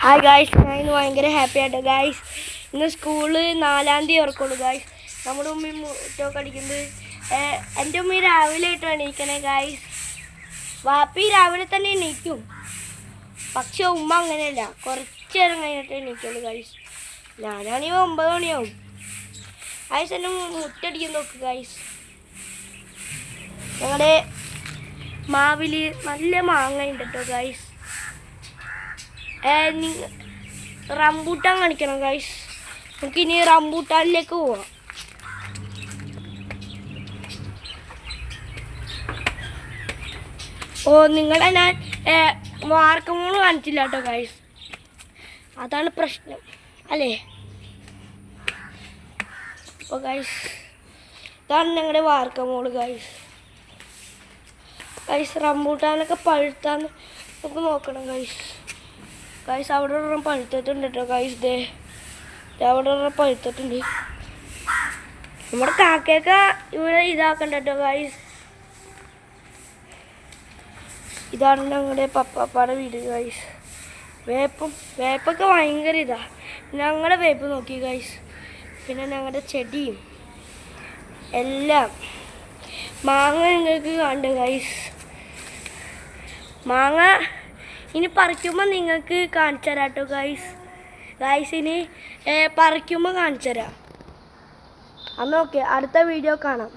Hi guys, ഞാൻ ഇന്ന് ഭയങ്കര ഹാപ്പി ആയിട്ട് ഗായ്സ്. ഇന്ന് സ്കൂള് 4-ാം തീയതി ഉറക്കുള്ളൂ ഗായ്സ്. നമ്മുടെ ഉമ്മി മുറ്റമൊക്കെ അടിക്കുന്നത് എൻ്റെ ഉമ്മി രാവിലെ ആയിട്ട് എണീക്കണേ ഗായ്സ്. വാപ്പി രാവിലെ തന്നെ എണീക്കും, പക്ഷെ ഉമ്മ അങ്ങനെയല്ല, കുറച്ച് നേരം കഴിഞ്ഞിട്ട് എണീക്കുള്ളൂ ഗായ്സ്. ഞാനാണെങ്കിൽ 9 മണിയാവും ഗായ്സ്. എന്നെ മുറ്റടിക്കാൻ നോക്ക് ഗായ്സ്. ഞങ്ങളുടെ മാവിൽ നല്ല മാങ്ങ ഉണ്ട് കേട്ടോ ഗായ്സ്. റംബൂട്ടാൻ കാണിക്കണം ഗൈസ്. നമുക്കിനി റംബൂട്ടാനിലേക്ക് പോവാം. നിങ്ങളെ ഞാൻ വാർക്കമോള് കാണിച്ചില്ല കേട്ടോ ഗൈസ്, അതാണ് പ്രശ്നം അല്ലേ. അപ്പോൾ ഗൈസ്, ഇതാണ് ഞങ്ങളുടെ വാർക്കമോള് ഗൈസ്. റംബൂട്ടാനൊക്കെ പഴുത്താന്ന് നമുക്ക് നോക്കണം ഗൈസ്. അവിടെ ഒരെണ്ണം പഴുത്തിട്ടുണ്ട് കേട്ടോ ഗൈസ്. അവിടെ ഒരെണ്ണം പഴുത്തിട്ടുണ്ട്. നമ്മുടെ കാക്കയൊക്കെ ഇവിടെ ഇതാക്കണ്ട കേട്ടോ ഗൈസ്. ഇതാണ് ഞങ്ങളുടെ പപ്പാപ്പാടെ വീട് ഗൈസ്. വേപ്പൊക്കെ ഭയങ്കര ഞങ്ങളുടെ വേപ്പ് നോക്കി ഗൈസ്. പിന്നെ ഞങ്ങളുടെ ചെടിയും എല്ലാം. മാങ്ങ നിങ്ങൾക്ക് കണ്ട് ഗൈസ്. മാങ്ങ ഇനി പറിക്കുമ്പോൾ നിങ്ങൾക്ക് കാണിച്ചു തരാം കേട്ടോ ഗൈസ്. ഇനി പറിക്കുമ്പോൾ കാണിച്ചു തരാം. അന്ന് ഓക്കെ, അടുത്ത വീഡിയോ കാണാം.